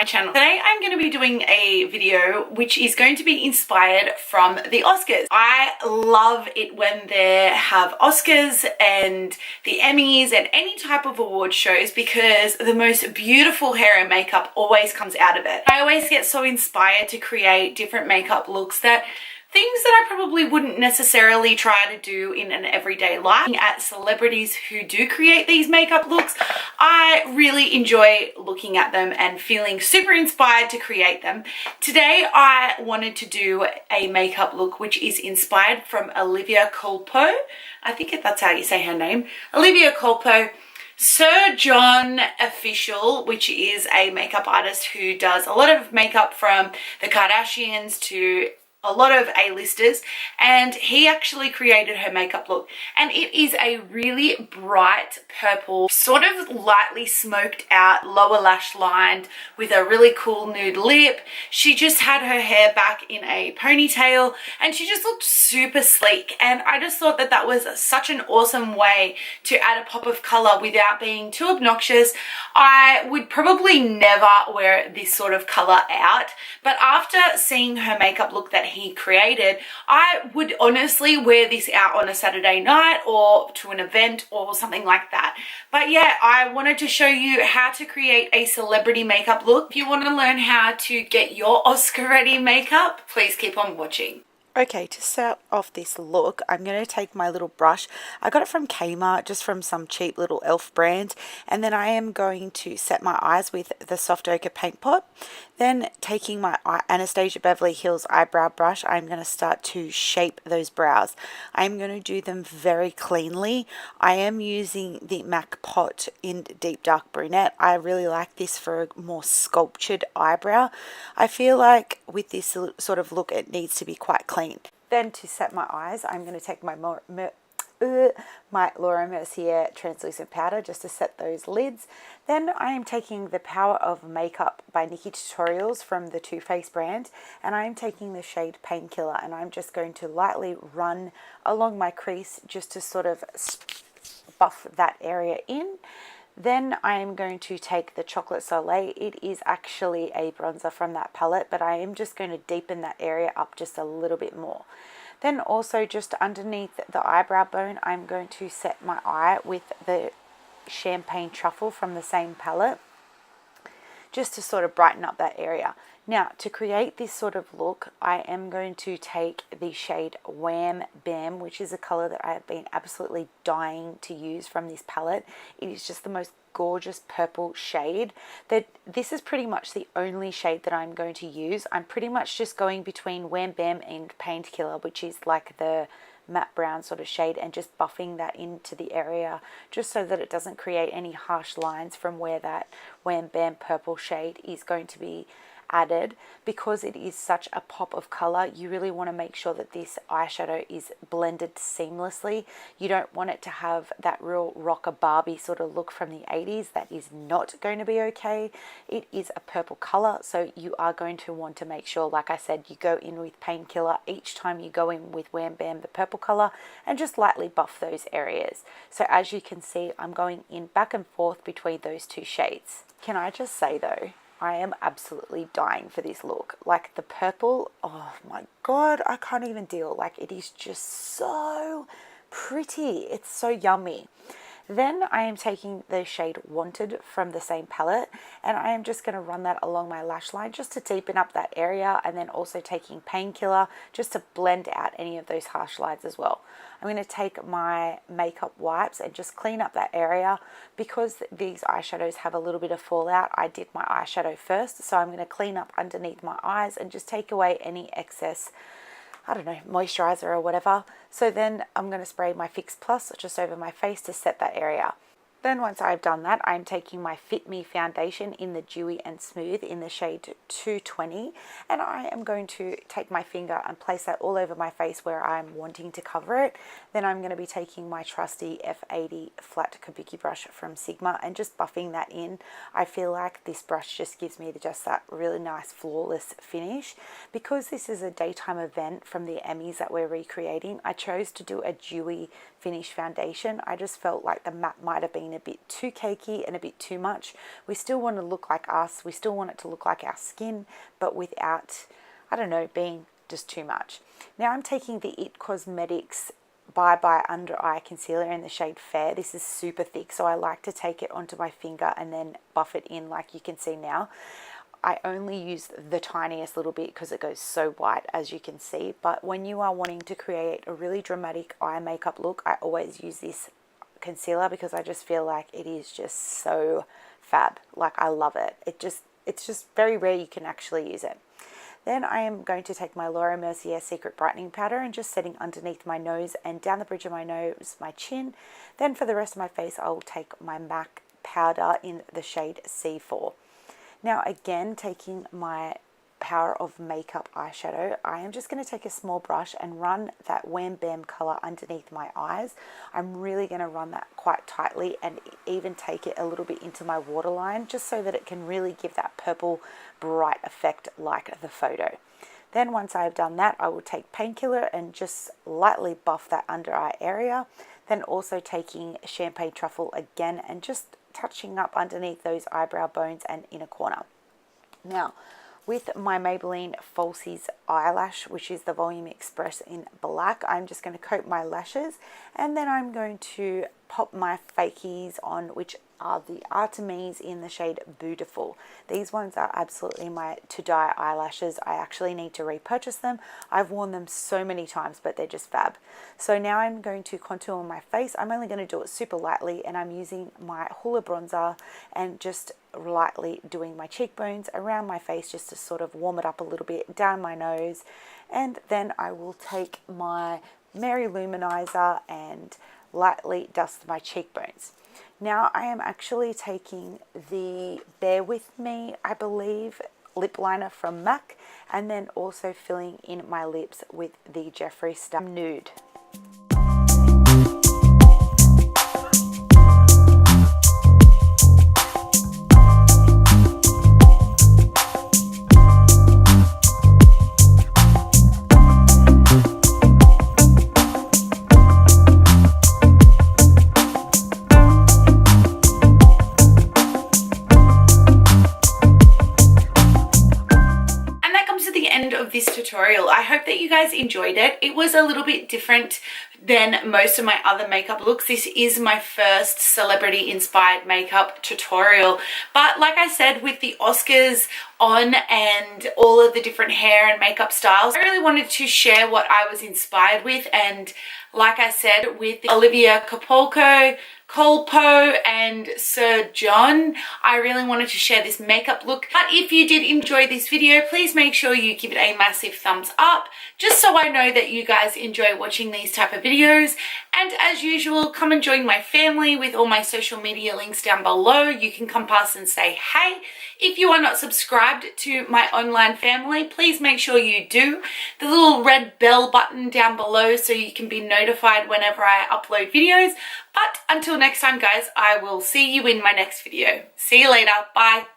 channel. Today I'm going to be doing a video which is going to be inspired from the Oscars. I love it when they have Oscars and the Emmys and any type of award shows because the most beautiful hair and makeup always comes out of it. I always get so inspired to create different makeup looks that things that I probably wouldn't necessarily try to do in an everyday life. At celebrities who do create these makeup looks, I really enjoy looking at them and feeling super inspired to create them. Today I wanted to do a makeup look which is inspired from Olivia Culpo. I think that's how you say her name. Olivia Culpo. Sir John Official, which is a makeup artist who does a lot of makeup from the Kardashians to a lot of A-listers, and he actually created her makeup look, and it is a really bright purple, sort of lightly smoked out lower lash lined with a really cool nude lip. She just had her hair back in a ponytail and she just looked super sleek, and I just thought that that was such an awesome way to add a pop of color without being too obnoxious. I would probably never wear this sort of color out, but after seeing her makeup look that he created, I would honestly wear this out on a Saturday night or to an event or something like that. But yeah, I wanted to show you how to create a celebrity makeup look. If you want to learn how to get your Oscar ready makeup, please keep on watching. Okay, to start off this look, I'm going to take my little brush. I got it from Kmart, just from some cheap little elf brand. And then I am going to set my eyes with the Soft Ochre Paint Pot. Then taking my Anastasia Beverly Hills eyebrow brush, I'm going to start to shape those brows. I'm going to do them very cleanly. I am using the MAC Pot in Deep Dark Brunette. I really like this for a more sculptured eyebrow. I feel like with this sort of look, it needs to be quite clean. Then to set my eyes, I'm going to take my Laura Mercier translucent powder just to set those lids. Then I am taking the Power of Makeup by NIKKITUTORIALS from the Too Faced brand, and I am taking the shade Painkiller, and I'm just going to lightly run along my crease just to sort of buff that area in. Then I am going to take the Chocolate Soleil. It is actually a bronzer from that palette, but I am just going to deepen that area up just a little bit more. Then also just underneath the eyebrow bone, I'm going to set my eye with the Champagne Truffle from the same palette, just to sort of brighten up that area. Now, to create this sort of look, I am going to take the shade Wham Bam, which is a color that I have been absolutely dying to use from this palette. It is just the most gorgeous purple shade. This is pretty much the only shade that I'm going to use. I'm pretty much just going between Wham Bam and Painkiller, which is like the matte brown sort of shade, and just buffing that into the area just so that it doesn't create any harsh lines from where that Wham Bam purple shade is going to be added. Because it is such a pop of color, you really want to make sure that this eyeshadow is blended seamlessly. You don't want it to have that real rocker Barbie sort of look from the 80s. That is not going to be okay. It is a purple color, so you are going to want to make sure, like I said, you go in with Painkiller each time you go in with Wham Bam, the purple color, and just lightly buff those areas. So as you can see, I'm going in back and forth between those two shades. Can I just say though, I am absolutely dying for this look. Like the purple, oh my god, I can't even deal. Like it is just so pretty. It's so yummy. Then I am taking the shade Wanted from the same palette, and I am just going to run that along my lash line just to deepen up that area, and then also taking Painkiller just to blend out any of those harsh lines as well. I'm going to take my makeup wipes and just clean up that area. Because these eyeshadows have a little bit of fallout, I did my eyeshadow first, so I'm going to clean up underneath my eyes and just take away any excess, I don't know, moisturizer or whatever. So then I'm going to spray my Fix Plus just over my face to set that area. Then once I've done that, I'm taking my Fit Me foundation in the Dewy and Smooth in the shade 220, and I am going to take my finger and place that all over my face where I'm wanting to cover it. Then I'm going to be taking my trusty F80 flat kabuki brush from Sigma and just buffing that in. I feel like this brush just gives me just that really nice flawless finish. Because this is a daytime event from the Emmys that we're recreating, I chose to do a dewy finish foundation. I just felt like the matte might have been being a bit too cakey and a bit too much. We still want to look like us. We still want it to look like our skin, but without, I don't know, being just too much. Now I'm taking the IT Cosmetics Bye Bye Under Eye Concealer in the shade Fair. This is super thick, so I like to take it onto my finger and then buff it in like you can see now. I only use the tiniest little bit because it goes so white, as you can see. But when you are wanting to create a really dramatic eye makeup look, I always use this concealer because I just feel like it is just so fab. Like, I love it. It's just very rare you can actually use it. Then I am going to take my Laura Mercier Secret Brightening Powder and just setting underneath my nose and down the bridge of my nose, my chin. Then for the rest of my face, I will take my MAC powder in the shade C4. Now again, taking my Power of Makeup eyeshadow, I am just going to take a small brush and run that Wham Bam color underneath my eyes. I'm really going to run that quite tightly and even take it a little bit into my waterline, just so that it can really give that purple bright effect like the photo. Then once I've done that, I will take Painkiller and just lightly buff that under eye area. Then also taking Champagne Truffle again and just touching up underneath those eyebrow bones and inner corner. Now, with my Maybelline Falsies eyelash, which is the Volume Express in black, I'm just going to coat my lashes, and then I'm going to pop my fakies on, which are the Artemis in the shade Beautiful. These ones are absolutely my to-die eyelashes. I actually need to repurchase them. I've worn them so many times, but they're just fab. So now I'm going to contour my face. I'm only going to do it super lightly, and I'm using my HOOLA bronzer and just lightly doing my cheekbones around my face just to sort of warm it up a little bit, down my nose. And then I will take my Mary Luminizer and lightly dust my cheekbones. Now I am actually taking the Bear With Me, I believe, lip liner from MAC, and then also filling in my lips with the Jeffree Star Nude. This tutorial. I hope that you guys enjoyed it. It was a little bit different than most of my other makeup looks. This is my first celebrity inspired makeup tutorial, but like I said, with the Oscars on and all of the different hair and makeup styles, I really wanted to share what I was inspired with. And like I said, with Olivia Culpo and Sir John, I really wanted to share this makeup look. But if you did enjoy this video, please make sure you give it a massive thumbs up, just so I know that you guys enjoy watching these type of videos. And as usual, come and join my family with all my social media links down below. You can come past and say hey. If you are not subscribed to my online family, please make sure you do. The little red bell button down below so you can be notified whenever I upload videos. But until next time, guys, I will see you in my next video. See you later. Bye.